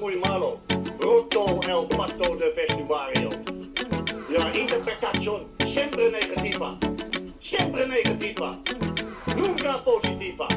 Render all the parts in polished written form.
muy malo. Roto el pato de vestuario. La interpretación siempre negativa. Siempre negativa. Nunca positiva.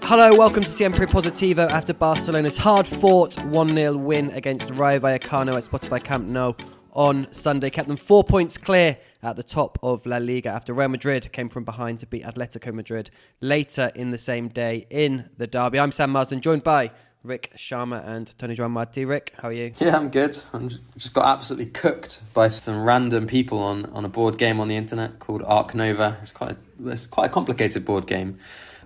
Hello, welcome to Siempre Positivo after Barcelona's hard-fought 1-0 win against Rayo Vallecano at Spotify Camp Nou on Sunday. Kept them 4 points clear at the top of La Liga after Real Madrid came from behind to beat Atletico Madrid later in the same day in the derby. I'm Sam Marsden, joined by Rik Sharma and Toni Joan Marti. Rik, how are you? Yeah, I'm good. I just got absolutely cooked by some random people on a board game on the internet called Arc Nova. It's quite a complicated board game.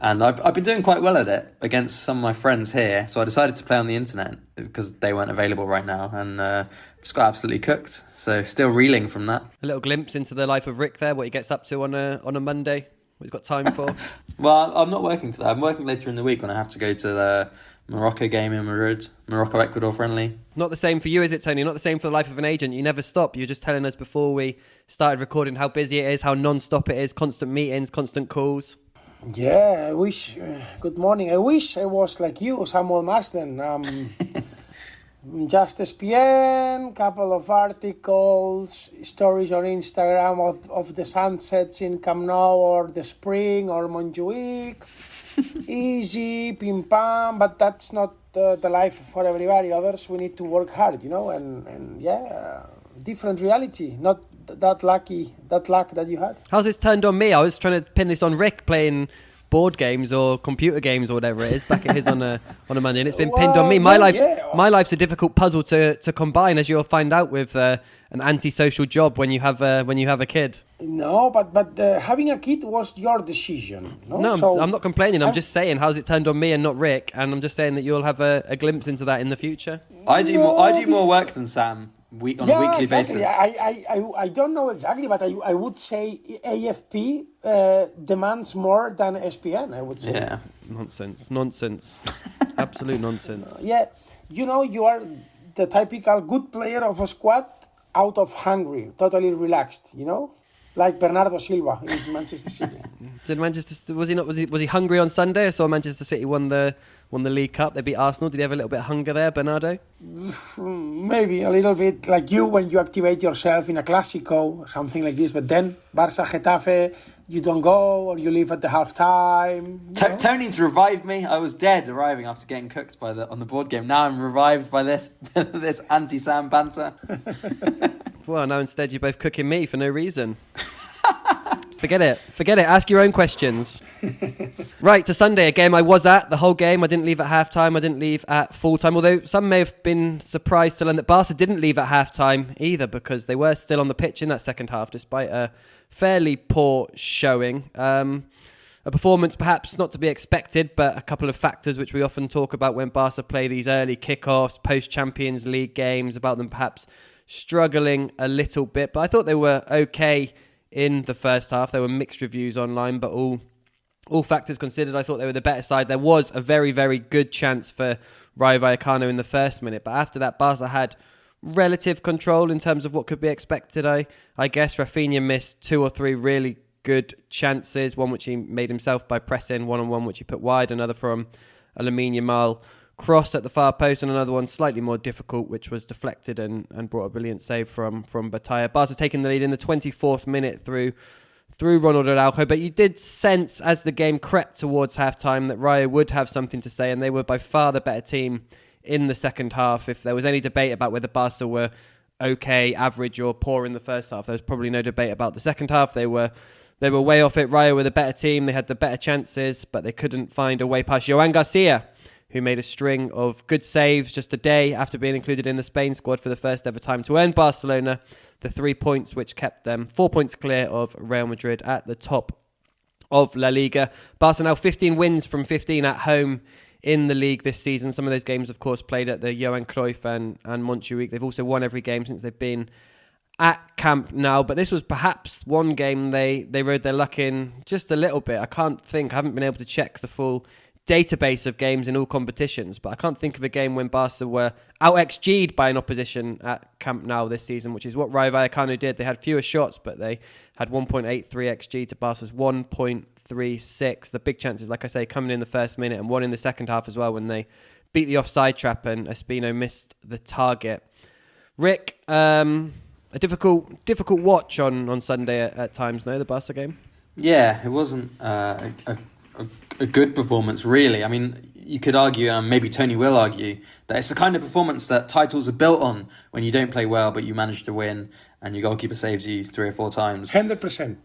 And I've been doing quite well at it against some of my friends here. So I decided to play on the internet because they weren't available right now. And just got absolutely cooked. So still reeling from that. A little glimpse into the life of Rik there, what he gets up to on a Monday, what he's got time for. Well, I'm not working today. I'm working later in the week when I have to go to the Morocco game in Madrid. Morocco-Ecuador friendly. Not the same for you, is it, Tony? Not the same for the life of an agent. You never stop. You were just telling us before we started recording how busy it is, how non-stop it is, constant meetings, constant calls. Yeah, I wish. Good morning. I wish I was like you, Samuel Marsden. Just ESPN, couple of articles, stories on Instagram of the sunsets in Camp Nou or the spring or Montjuic. Easy, pim pam, but that's not the life for everybody. Others, we need to work hard, and different reality. Not that luck that you had. How's this turned on me? I was trying to pin this on Rik playing board games or computer games or whatever it is back at his on a Monday, and it's been pinned on me. My life's a difficult puzzle to combine, as you'll find out with an antisocial job when you have a kid. No, but having a kid was your decision. No, I'm not complaining. I'm just saying, how's it turned on me and not Rik? And I'm just saying that you'll have a glimpse into that in the future. I do more work than Sam. On a weekly exactly. basis. I don't know exactly, but I would say AFP demands more than ESPN, I would say. Yeah. Nonsense. Absolute nonsense. Yeah, you are the typical good player of a squad out of Hungary, totally relaxed, like Bernardo Silva in Manchester City. Was he hungry on Sunday? I saw Manchester City won the League Cup. They beat Arsenal. Did he have a little bit of hunger there, Bernardo? Maybe a little bit like you when you activate yourself in a Clásico, something like this. But then Barca Getafe, you don't go or you leave at the half time. Tony's revived me. I was dead arriving after getting cooked on the board game. Now I'm revived by this this anti-Sam banter. Well, now instead you're both cooking me for no reason. Forget it. Ask your own questions. Right, to Sunday, a game I was at the whole game. I didn't leave at half-time. I didn't leave at full-time, although some may have been surprised to learn that Barca didn't leave at half-time either, because they were still on the pitch in that second half, despite a fairly poor showing. A performance perhaps not to be expected, but a couple of factors which we often talk about when Barca play these early kickoffs, post-Champions League games, about them perhaps struggling a little bit. But I thought they were okay in the first half. There were mixed reviews online, but all factors considered, I thought they were the better side. There was a very, very good chance for Rayo Vallecano in the first minute, but after that, Barca had relative control in terms of what could be expected. I guess Rafinha missed 2 or 3 really good chances, one which he made himself by pressing, one-on-one which he put wide, another from a Lamine Yamal cross at the far post, and another one slightly more difficult, which was deflected and brought a brilliant save from Batalla. Barca taking the lead in the 24th minute through Ronald Araujo, but you did sense as the game crept towards half-time that Rayo would have something to say, and they were by far the better team in the second half. If there was any debate about whether Barca were okay, average or poor in the first half, there was probably no debate about the second half. They were way off it. Rayo were the better team. They had the better chances, but they couldn't find a way past Joan Garcia, who made a string of good saves just a day after being included in the Spain squad for the first ever time to earn Barcelona the 3 points, which kept them 4 points clear of Real Madrid at the top of La Liga. Barca now 15 wins from 15 at home in the league this season. Some of those games, of course, played at the Johan Cruyff and Montjuic. They've also won every game since they've been at Camp Nou, but this was perhaps one game they rode their luck in just a little bit. I haven't been able to check the full database of games in all competitions, but I can't think of a game when Barca were out XG'd by an opposition at Camp Nou this season, which is what Rayo Vallecano did. They had fewer shots, but they had 1.83 XG to Barca's 1.36. The big chances, like I say, coming in the first minute and one in the second half as well when they beat the offside trap and Espino missed the target. Rik, a difficult watch on Sunday at times, no, the Barca game? Yeah, it wasn't a good performance, really. I mean, you could argue, and maybe Tony will argue, that it's the kind of performance that titles are built on when you don't play well, but you manage to win and your goalkeeper saves you 3 or 4 times. 100%.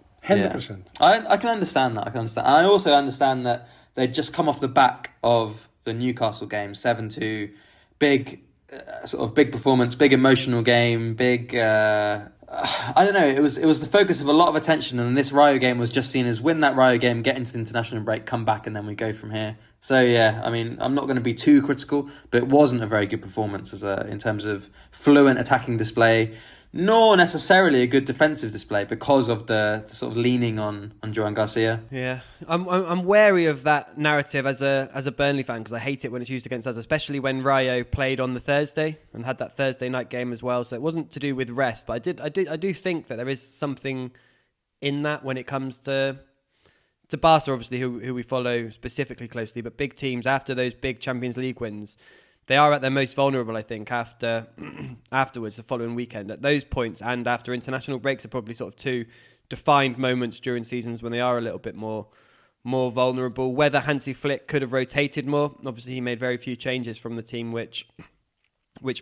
I can understand that. And I also understand that they'd just come off the back of the Newcastle game, 7-2, big performance, big emotional game, big... I don't know. It was the focus of a lot of attention, and this Rayo game was just seen as win that Rayo game, get into the international break, come back, and then we go from here. So yeah, I mean, I'm not going to be too critical, but it wasn't a very good performance in terms of fluent attacking display, nor necessarily a good defensive display because of the sort of leaning on Joan Garcia. Yeah, I'm wary of that narrative as a Burnley fan because I hate it when it's used against us, especially when Rayo played on the Thursday and had that Thursday night game as well. So it wasn't to do with rest, but I do think that there is something in that when it comes to Barca, obviously, who we follow specifically closely, but big teams after those big Champions League wins. They are at their most vulnerable, I think, afterwards, the following weekend. At those points and after international breaks are probably sort of 2 defined moments during seasons when they are a little bit more vulnerable. Whether Hansi Flick could have rotated more. Obviously, he made very few changes from the team which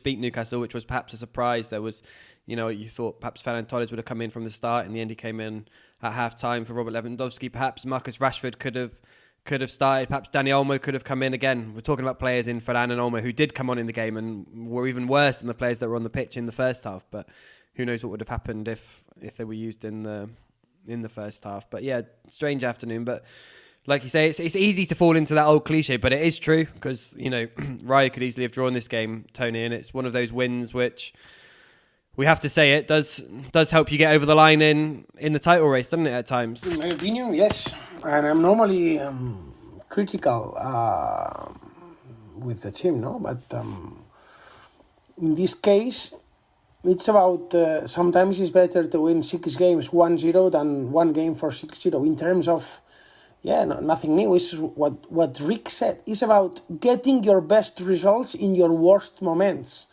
beat Newcastle, which was perhaps a surprise. There was, you thought perhaps Ferran Torres would have come in from the start. In the end, he came in at half-time for Robert Lewandowski. Perhaps Marcus Rashford could have started. Perhaps Dani Olmo could have come in again. We're talking about players in Ferran and Olmo who did come on in the game and were even worse than the players that were on the pitch in the first half. But who knows what would have happened if they were used in the first half. But yeah, strange afternoon. But like you say, it's easy to fall into that old cliche, but it is true because Rayo could easily have drawn this game, Tony, and it's one of those wins which we have to say it does help you get over the line in the title race, doesn't it, at times? In my opinion, yes. And I'm normally critical with the team, no? But in this case, it's about sometimes it's better to win 6 games 1-0 than 1 game for 6-0. In terms of, nothing new. It's what Rik said. It's about getting your best results in your worst moments.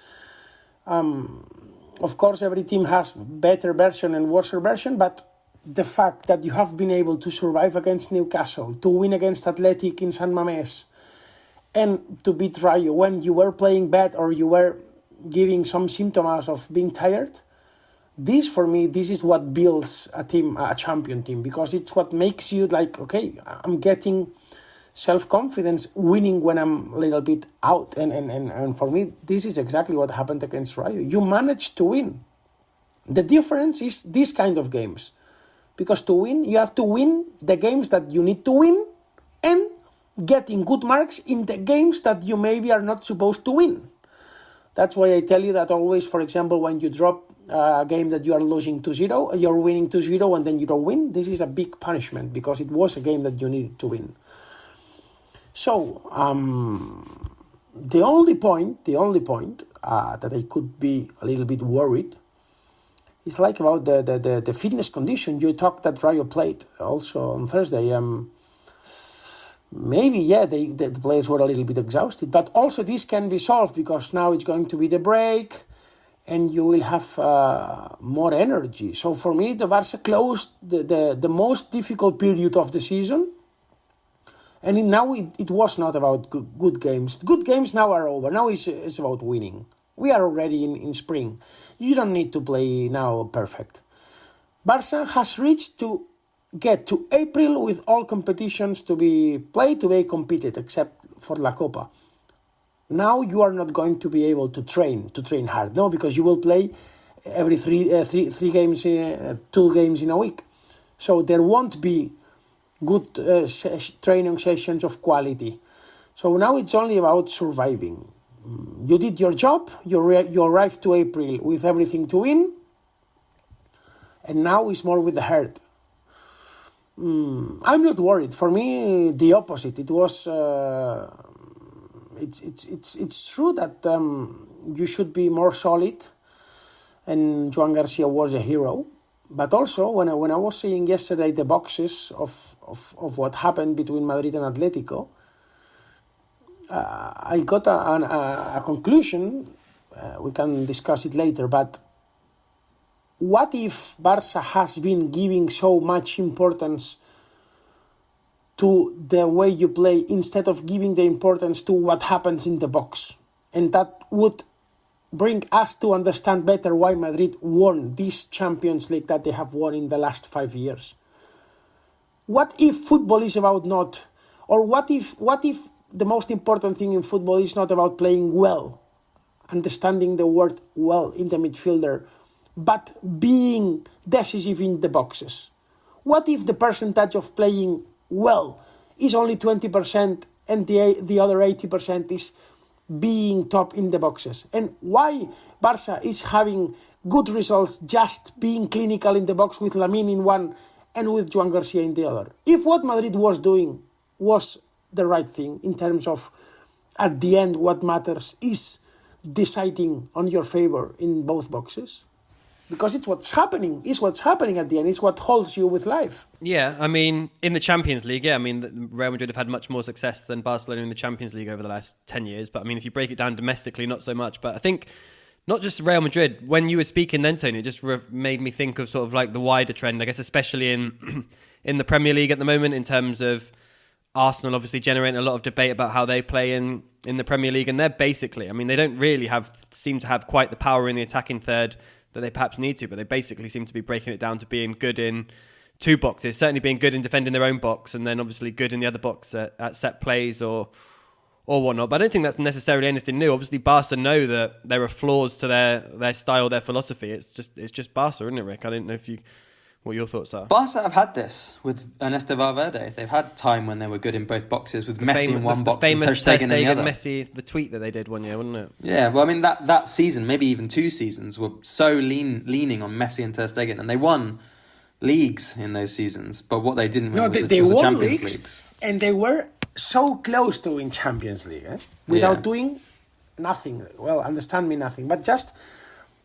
Of course, every team has better version and worse version, but the fact that you have been able to survive against Newcastle, to win against Athletic in San Mamés, and to beat Rayo when you were playing bad or you were giving some symptoms of being tired, this is what builds a team, a champion team, because it's what makes you like, okay, I'm getting self-confidence winning when I'm a little bit out. And for me, this is exactly what happened against Rayo. You managed to win. The difference is these kind of games. Because to win, you have to win the games that you need to win and getting good marks in the games that you maybe are not supposed to win. That's why I tell you that always, for example, when you drop a game that you are losing 2-0, you're winning 2-0 and then you don't win, this is a big punishment because it was a game that you needed to win. So, the only point that I could be a little bit worried is like about the fitness condition. You talked that Rayo played also on Thursday. Maybe, the players were a little bit exhausted, but also this can be solved because now it's going to be the break and you will have more energy. So for me, the Barca closed the most difficult period of the season. And now it was not about good games. Good games now are over. Now it's about winning. We are already in spring. You don't need to play now perfect. Barca has reached to get to April with all competitions to be played, to be competed, except for La Copa. Now you are not going to be able to train hard, no, because you will play every three games, 2 games in a week. So there won't be good training sessions of quality. So now it's only about surviving. You did your job, you arrived to April with everything to win, and now it's more with the heart. I'm not worried. For me, the opposite. It was. It's true that you should be more solid, and Joan Garcia was a hero. But also, when I was seeing yesterday the boxes of what happened between Madrid and Atletico, I got a conclusion. We can discuss it later, but what if Barca has been giving so much importance to the way you play instead of giving the importance to what happens in the box? And that would bring us to understand better why Madrid won this Champions League that they have won in the last 5 years. What if football is about not, or what if the most important thing in football is not about playing well, understanding the word well in the midfielder, but being decisive in the boxes? What if the percentage of playing well is only 20% and the other 80% is being top in the boxes? And why Barca is having good results just being clinical in the box with Lamine in one and with Joan Garcia in the other? If what Madrid was doing was the right thing in terms of, at the end, what matters is deciding on your favor in both boxes. Because it's what's happening at the end. It's what holds you with life. Yeah, I mean, in the Champions League, Real Madrid have had much more success than Barcelona in the Champions League over the last 10 years. But I mean, if you break it down domestically, not so much. But I think not just Real Madrid, when you were speaking then, Tony, it just made me think of sort of like the wider trend, I guess, especially in the Premier League at the moment, in terms of Arsenal obviously generating a lot of debate about how they play in the Premier League. And they're basically, I mean, they don't really seem to have quite the power in the attacking third that they perhaps need to, but they basically seem to be breaking it down to being good in two boxes, certainly being good in defending their own box, and then obviously good in the other box at set plays or whatnot. But I don't think that's necessarily anything new. Obviously, Barca know that there are flaws to their style, their philosophy. It's just Barca, isn't it, Rick? I don't know what your thoughts are. Barca have had this with Ernesto Valverde. They've had time when they were good in both boxes, with Messi in one box and Ter Stegen in the other. Messi, the tweet that they did one year, wasn't it? Yeah, well, I mean, that season, maybe even 2 seasons, were so leaning on Messi and Ter Stegen, and they won leagues in those seasons. But what they didn't win was the won Champions leagues, and they were so close to win Champions League, without doing nothing. Well, understand me, nothing, but just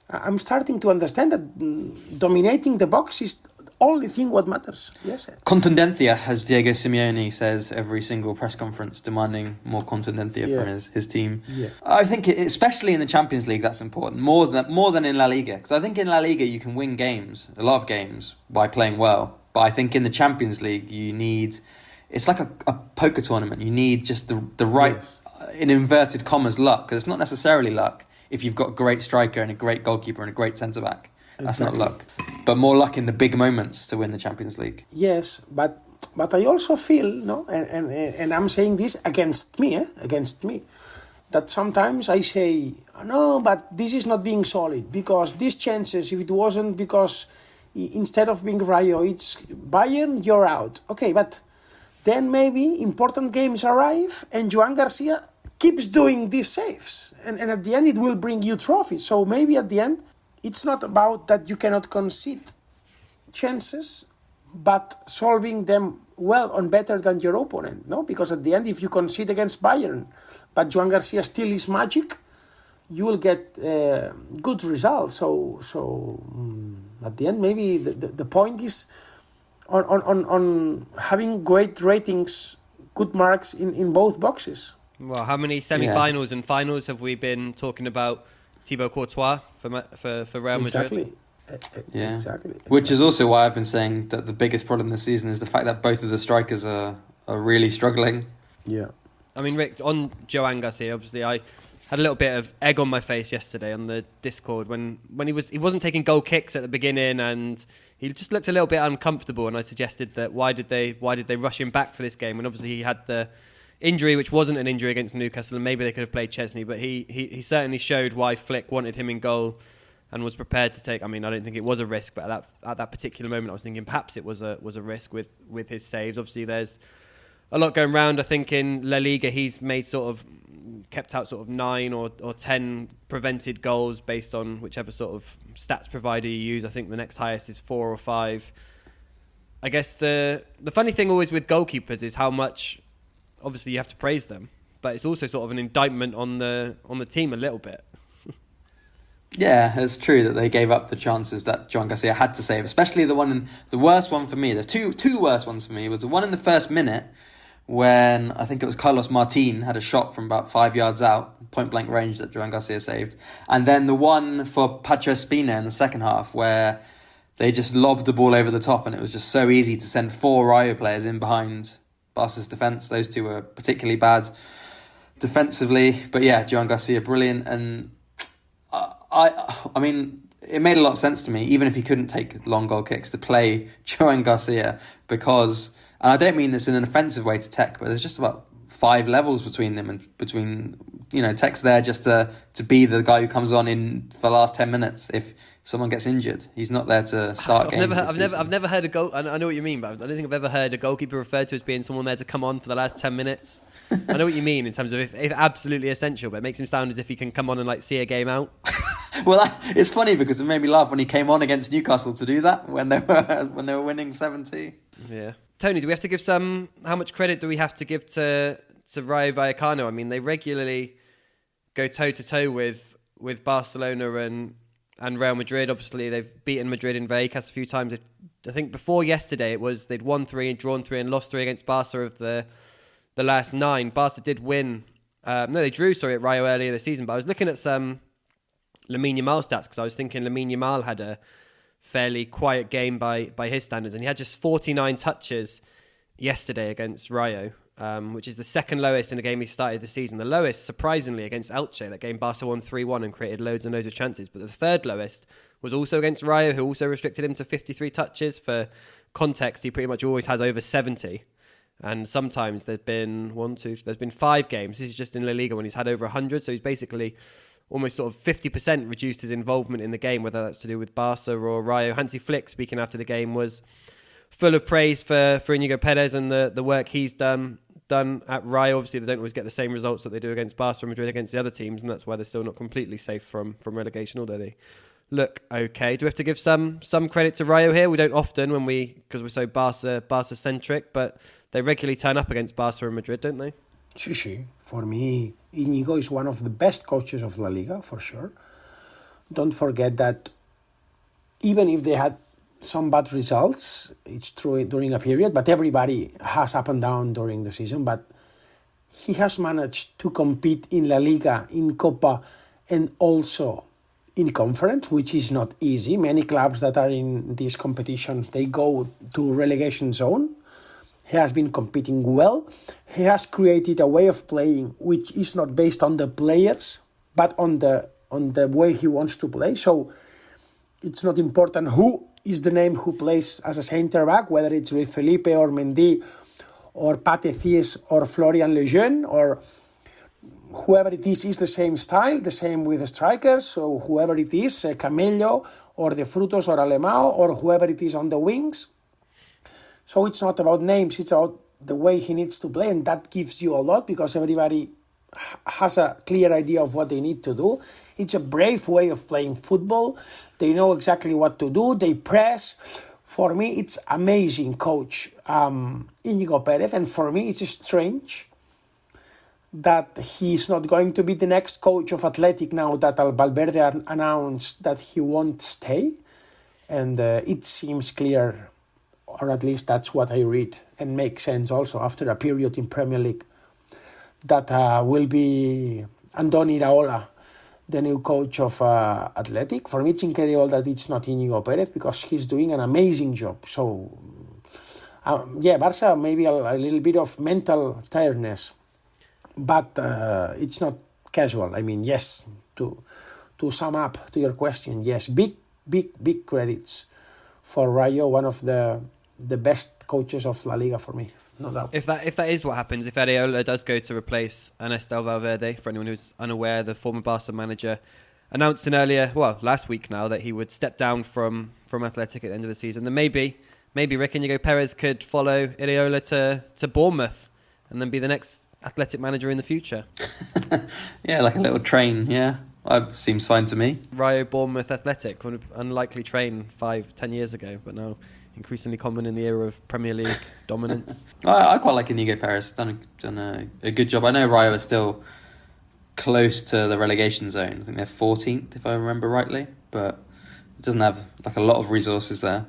I'm starting to understand that dominating the box is the only thing what matters. Yes. Contundencia, as Diego Simeone says every single press conference, demanding more contundencia from his team. Yeah. I think, especially in the Champions League, that's important more than in La Liga. Because I think in La Liga you can win games, a lot of games, by playing well. But I think in the Champions League you need, it's like a poker tournament. You need just the right, in inverted commas, luck. Because it's not necessarily luck. If you've got a great striker and a great goalkeeper and a great centre-back. That's not luck. But more luck in the big moments to win the Champions League. Yes, but I also feel, and I'm saying this against me, that sometimes I say, no, but this is not being solid, because these chances, if it wasn't because instead of being Rayo, it's Bayern, you're out. Okay, but then maybe important games arrive and Joan Garcia keeps doing these saves, and at the end it will bring you trophies. So maybe at the end it's not about that you cannot concede chances, but solving them well and better than your opponent, no? Because at the end, if you concede against Bayern, but Joan Garcia still is magic, you will get good results. So at the end, maybe the point is on having great ratings, good marks in both boxes. Well, how many semi-finals and finals have we been talking about Thibaut Courtois for Real Madrid? Exactly. Exactly. Which is also why I've been saying that the biggest problem this season is the fact that both of the strikers are really struggling. Yeah. I mean, Rick, on Joan Garcia, obviously, I had a little bit of egg on my face yesterday on the Discord when he wasn't taking goal kicks at the beginning, and he just looked a little bit uncomfortable. And I suggested that why did they rush him back for this game? And obviously he had the injury, which wasn't an injury against Newcastle, and maybe they could have played Chesney, but he certainly showed why Flick wanted him in goal and was prepared to take. I mean, I don't think it was a risk, but at that particular moment, I was thinking perhaps it was a risk with his saves. Obviously, there's a lot going round. I think in La Liga, he's kept out 9 or 10 prevented goals based on whichever sort of stats provider you use. I think the next highest is 4 or 5. I guess the funny thing always with goalkeepers is how much, obviously, you have to praise them, but it's also sort of an indictment on the team a little bit. Yeah, it's true that they gave up the chances that Joan Garcia had to save, especially the worst one for me. The two worst ones for me was the one in the first minute when I think it was Carlos Martin had a shot from about 5 yards out, point blank range, that Joan Garcia saved. And then the one for Pacho Espina in the second half where they just lobbed the ball over the top and it was just so easy to send 4 Rayo players in behind Barca's defence. Those two were particularly bad defensively. But yeah, Joan Garcia, brilliant. And I mean, it made a lot of sense to me, even if he couldn't take long goal kicks, to play Joan Garcia because, and I don't mean this in an offensive way to Tech, but there's just about 5 levels between them and between, Tech's there just to be the guy who comes on in for the last 10 minutes if someone gets injured. He's not there to start games. I've never heard a goal. I know what you mean, but I don't think I've ever heard a goalkeeper referred to as being someone there to come on for the last 10 minutes. I know what you mean in terms of if absolutely essential, but it makes him sound as if he can come on and see a game out. Well, it's funny because it made me laugh when he came on against Newcastle to do that when they were winning 7-2. Yeah, Tony, do we have to give how much credit do we have to give to Rayo Vallecano? I mean, they regularly go toe to toe with Barcelona and Real Madrid. Obviously, they've beaten Madrid in Vallecas a few times. I think before yesterday it was they'd won 3 and drawn 3 and lost 3 against Barca of the last 9. Barca did win. They drew, at Rayo earlier this season. But I was looking at some Lamine Yamal stats because I was thinking Lamine Yamal had a fairly quiet game by his standards, and he had just 49 touches yesterday against Rayo, which is the second lowest in a game he started the season. The lowest, surprisingly, against Elche. That game Barca won 3-1 and created loads and loads of chances. But the third lowest was also against Rayo, who also restricted him to 53 touches. For context, he pretty much always has over 70. And sometimes there's been 5 games. This is just in La Liga when he's had over 100. So he's basically almost sort of 50% reduced his involvement in the game, whether that's to do with Barca or Rayo. Hansi Flick, speaking after the game, was full of praise for Inigo Perez and the work he's done at Rayo. Obviously, they don't always get the same results that they do against Barca or Madrid against the other teams, and that's why they're still not completely safe from relegation, although they look okay. Do we have to give some credit to Rayo here? We don't often because we're so Barca-centric, but they regularly turn up against Barca and Madrid, don't they? Sí. For me, Inigo is one of the best coaches of La Liga, for sure. Don't forget that even if they had some bad results, it's true during a period, but everybody has up and down during the season. But he has managed to compete in La Liga, in Copa, and also in Conference, which is not easy. Many clubs that are in these competitions, they go to relegation zone. He has been competing well. He has created a way of playing which is not based on the players, but on the way he wants to play. So it's not important who is the name who plays as a centre back, whether it's with Felipe or Mendy or Pate Thies or Florian Lejeune or whoever it is the same style, the same with the strikers. So whoever it is, Camello or De Frutos or Alemão or whoever it is on the wings. So it's not about names, it's about the way he needs to play, and that gives you a lot because everybody has a clear idea of what they need to do. It's a brave way of playing football. They know exactly what to do. They press. For me, it's amazing coach Inigo Perez, and for me, it's strange that he's not going to be the next coach of Athletic now that Valverde announced that he won't stay, and it seems clear, or at least that's what I read, and makes sense also after a period in Premier League, that will be Andoni Iraola, the new coach of Athletic. For me, it's incredible that it's not Inigo Perez because he's doing an amazing job. So, Barca, maybe a little bit of mental tiredness, but it's not casual. I mean, yes, to sum up to your question, yes, big credits for Rayo, one of the best coaches of La Liga for me, no doubt. If that is what happens, if Areola does go to replace Ernesto Valverde, for anyone who's unaware, the former Barca manager announced last week now, that he would step down from Athletic at the end of the season, then maybe Rik and Perez could follow Areola to Bournemouth and then be the next Athletic manager in the future. Yeah, like a little train, yeah. Seems fine to me. Rayo, Bournemouth, Athletic, unlikely train 5-10 years ago, but now increasingly common in the era of Premier League dominance. I quite like Inigo Perez. Done a good job. I know Rayo is still close to the relegation zone. I think they're 14th, if I remember rightly, but it doesn't have like a lot of resources there.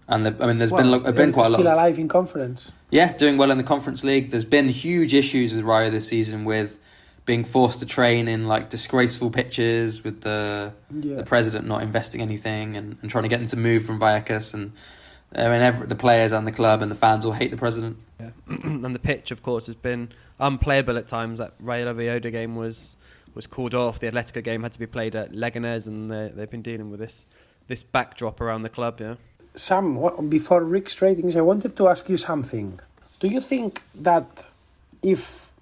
And there's been quite a lot. Still alive in conference. Yeah, doing well in the Conference League. There's been huge issues with Rayo this season with being forced to train in like disgraceful pitches, with the president not investing anything and trying to get them to move from Vallecas, and the players and the club and the fans all hate the president. Yeah. And the pitch, of course, has been unplayable at times. That Rayo Vallecano game was called off. The Atletico game had to be played at Leganés, and they've been dealing with this backdrop around the club. Yeah. Sam, before Rick's ratings, I wanted to ask you something. Do you think that if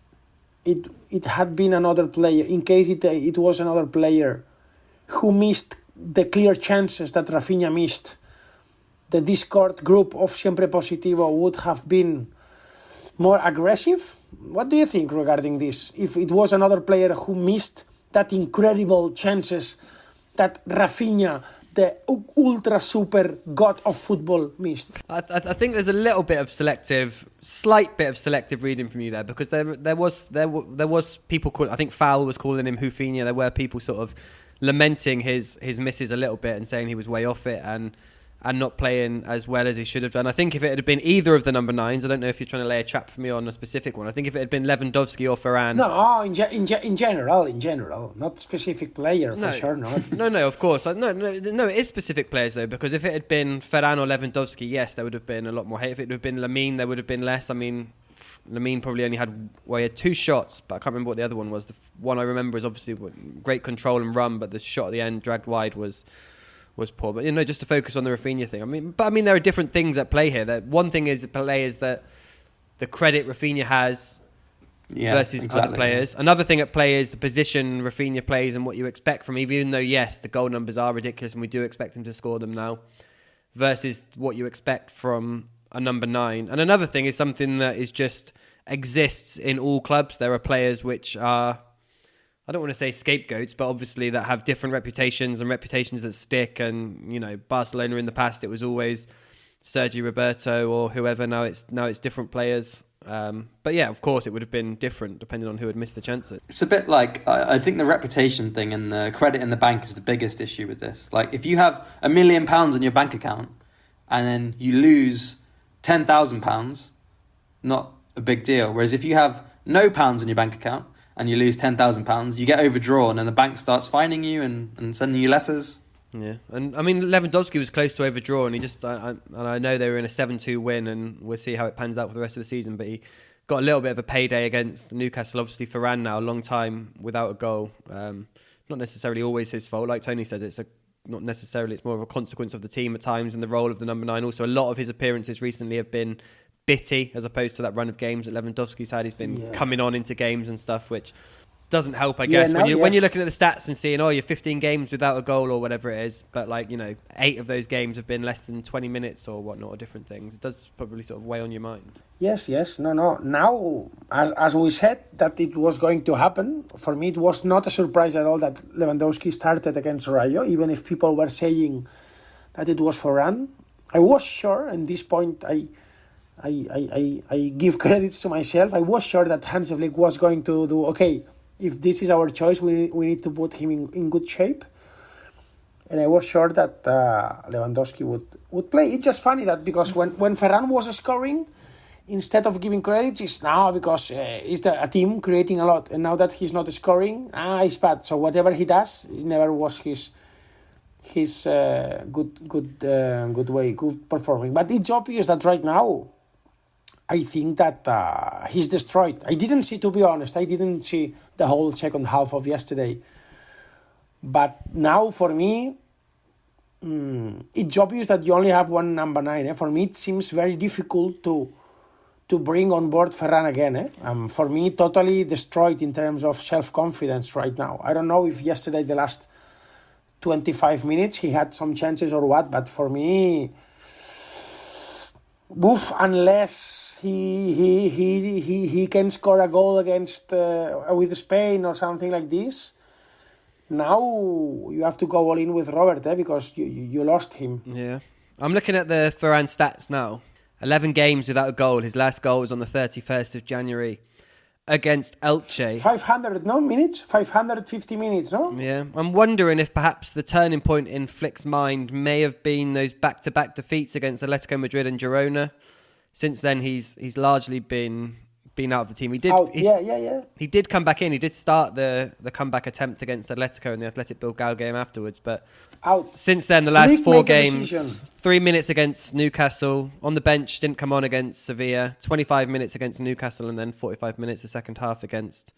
it had been another player, in case it was another player who missed the clear chances that Rafinha missed, the Discord group of Siempre Positivo would have been more aggressive? What do you think regarding this? If it was another player who missed that incredible chances that Rafinha, the ultra super god of football, missed? I think there's a little bit of slight bit of selective reading from you there, because there was people I think Fowl was calling him Hufinha. There were people sort of lamenting his misses a little bit and saying he was way off it and not playing as well as he should have done. I think if it had been either of the number 9s, I don't know if you're trying to lay a trap for me on a specific one. I think if it had been Lewandowski or Varane... No, in general, not specific player, for sure not. No, of course. No, it is specific players, though, because if it had been Varane or Lewandowski, yes, there would have been a lot more hate. If it had been Lamine, there would have been less. I mean, Lamine probably only had 2 shots, but I can't remember what the other one was. The one I remember is obviously great control and run, but the shot at the end, dragged wide, was poor. But just to focus on the Rafinha thing. I mean there are different things at play here. One thing is that the credit Rafinha has versus other players. Another thing at play is the position Rafinha plays and what you expect from him, even though yes, the goal numbers are ridiculous and we do expect him to score them now, versus what you expect from a number 9. And another thing is something that is just exists in all clubs. There are players which are, I don't want to say scapegoats, but obviously that have different reputations and reputations that stick. And Barcelona in the past, it was always Sergi Roberto or whoever. Now it's different players. But yeah, of course, it would have been different depending on who had missed the chances. It's a bit like, I think the reputation thing and the credit in the bank is the biggest issue with this. Like, if you have £1 million in your bank account and then you lose £10,000, not a big deal. Whereas if you have no pounds in your bank account and you lose £10,000, you get overdrawn and the bank starts fining you and sending you letters. Yeah, and I mean Lewandowski was close to overdraw, and I know they were in a 7-2 win, and we'll see how it pans out for the rest of the season. But he got a little bit of a payday against Newcastle. Obviously, Varane now a long time without a goal. Not necessarily always his fault, like Tony says. It's more of a consequence of the team at times and the role of the number 9. Also, a lot of his appearances recently have been bitty, as opposed to that run of games that Lewandowski's had. He's been coming on into games and stuff, which doesn't help, I guess, when you're looking at the stats and seeing, you're 15 games without a goal or whatever it is, but 8 of those games have been less than 20 minutes or whatnot, or different things. It does probably sort of weigh on your mind. Yes. No. Now, as we said that it was going to happen, for me it was not a surprise at all that Lewandowski started against Rayo, even if people were saying that it was Varane. I was sure, and this point I give credits to myself, I was sure that Hansi Flick was going to do, okay, if this is our choice, we need to put him in good shape. And I was sure that Lewandowski would play. It's just funny that because when Ferran was scoring, instead of giving credits, it's now because it's a team creating a lot. And now that he's not scoring, it's bad. So whatever he does, it never was his good way, good performing. But it's obvious that right now, I think that he's destroyed. To be honest, I didn't see the whole second half of yesterday. But now, for me, it's obvious that you only have one number 9. For me, it seems very difficult to bring on board Ferran again. For me, totally destroyed in terms of self-confidence right now. I don't know if yesterday, the last 25 minutes, he had some chances or what, but for me, unless he can score a goal against with Spain or something like this, now you have to go all in with Robert, because you lost him. Yeah, I'm looking at the Ferran stats now. 11 games without a goal. His last goal was on the 31st of January against Elche. 550 minutes, no? Yeah. I'm wondering if perhaps the turning point in Flick's mind may have been those back-to-back defeats against Atletico Madrid and Girona. Since then, he's largely been out of the team. He did come back in. He did start the comeback attempt against Atletico in the Athletic Bilbao game afterwards, but out. Since then, the last 4 games, 3 minutes against Newcastle, on the bench, didn't come on against Sevilla, 25 minutes against Newcastle, and then 45 minutes the second half against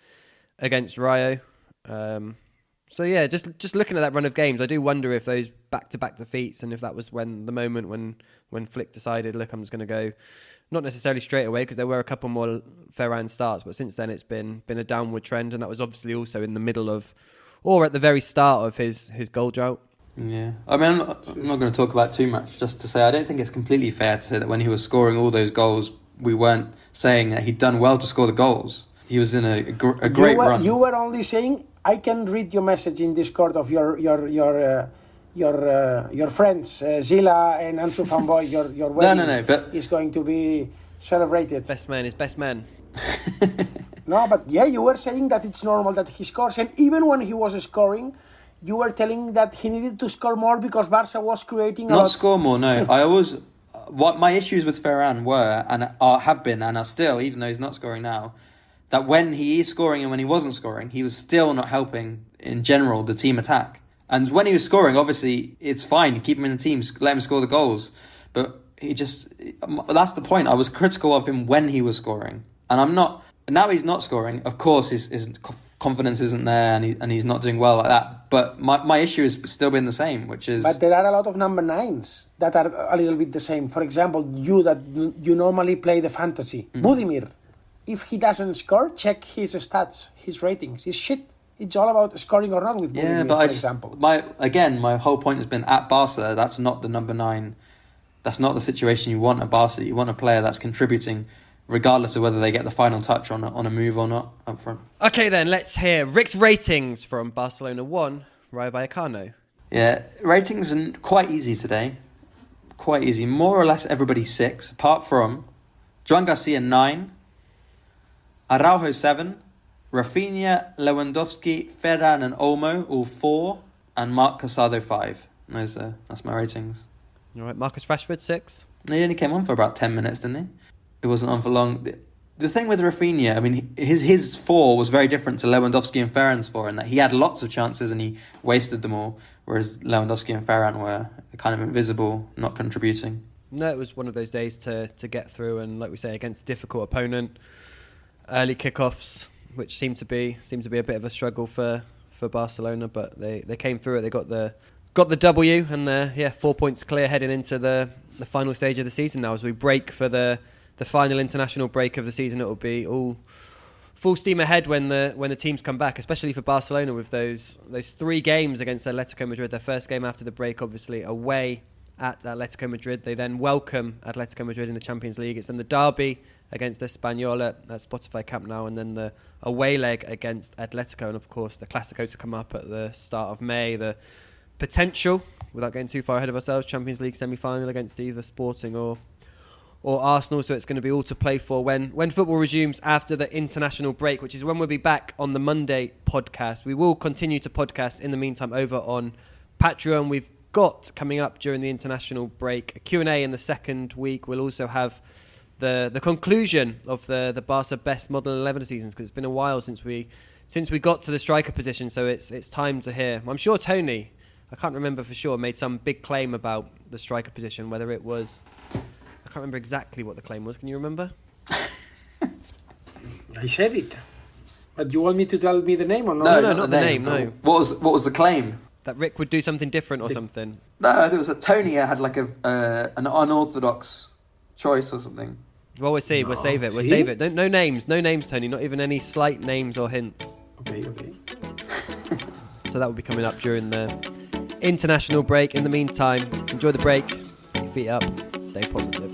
Rayo. So yeah, just looking at that run of games, I do wonder if those back-to-back defeats, and if that was the moment when Flick decided, look, I'm just going to go, not necessarily straight away, because there were a couple more Ferran starts, but since then it's been a downward trend, and that was obviously also in the middle of, or at the very start of his goal drought. Yeah, I mean, I'm not going to talk about too much, just to say I don't think it's completely fair to say that when he was scoring all those goals, we weren't saying that he'd done well to score the goals. He was in a great run. You were only saying, I can read your message in Discord of your friends, Zila and Ansu Fanboy, your wedding but is going to be celebrated. Best man is best man. No, but yeah, you were saying that it's normal that he scores, and even when he was scoring, you were telling that he needed to score more because Barca was creating a lot. Not score more, no. I always... What my issues with Ferran were, and have been, and are still, even though he's not scoring now, that when he is scoring and when he wasn't scoring, he was still not helping, in general, the team attack. And when he was scoring, obviously, it's fine. Keep him in the team, let him score the goals. But he just... That's the point. I was critical of him when he was scoring. And I'm not... Now he's not scoring. Of course, his confidence isn't there, and he's not doing well like that. But my issue has still been the same, which is... But there are a lot of number 9s that are a little bit the same. For example, you normally play the fantasy. Budimir. If he doesn't score, check his stats, his ratings. It's shit. It's all about scoring or not with Budimir, for example. My whole point has been at Barca, that's not the number 9. That's not the situation you want at Barca. You want a player that's contributing regardless of whether they get the final touch on a move or not up front. Okay then, let's hear Rik's ratings from Barcelona 1, Rayo Vallecano. Yeah, ratings are quite easy today. Quite easy. More or less everybody's 6, apart from Joan Garcia 9, Araujo 7, Rafinha, Lewandowski, Ferran and Olmo all 4, and Marc Casado 5. That's my ratings. All right, Marcus Rashford 6. He only came on for about 10 minutes, didn't he? It wasn't on for long. The thing with Rafinha, I mean, his 4 was very different to Lewandowski and Ferran's 4 in that he had lots of chances and he wasted them all, whereas Lewandowski and Ferran were kind of invisible, not contributing. No, it was one of those days to get through, and like we say, against a difficult opponent, early kickoffs, which seemed to be a bit of a struggle for Barcelona, but they came through it. They got the W, and 4 points clear heading into the final stage of the season now. As we break for the final international break of the season, it will be all full steam ahead when the teams come back, especially for Barcelona with those 3 games against Atletico Madrid. Their first game after the break, obviously away at Atletico Madrid. They then welcome Atletico Madrid in the Champions League. It's then the derby against Espanyol at Spotify Camp Nou, and then the away leg against Atletico, and of course the Clásico to come up at the start of May. The potential, without getting too far ahead of ourselves, Champions League semi-final against either Sporting or Arsenal. So it's going to be all to play for when football resumes after the international break, which is when we'll be back on the Monday podcast. We will continue to podcast in the meantime over on Patreon. We've got coming up during the international break a Q&A in the second week. We'll also have the conclusion of the Barca best model 11 seasons, because it's been a while since we got to the striker position. So it's time to hear. I'm sure Tony, I can't remember for sure, made some big claim about the striker position, whether it was... I can't remember exactly what the claim was. Can you remember? I said it. But you want me to tell me the name or not? No, not the name, no. What was the claim? That Rik would do something different or something. No, I think it was that Tony had like an unorthodox choice or something. Well, we'll save it. No names, Tony. Not even any slight names or hints. Okay. So that will be coming up during the international break. In the meantime, enjoy the break. Keep your feet up. Stay positive.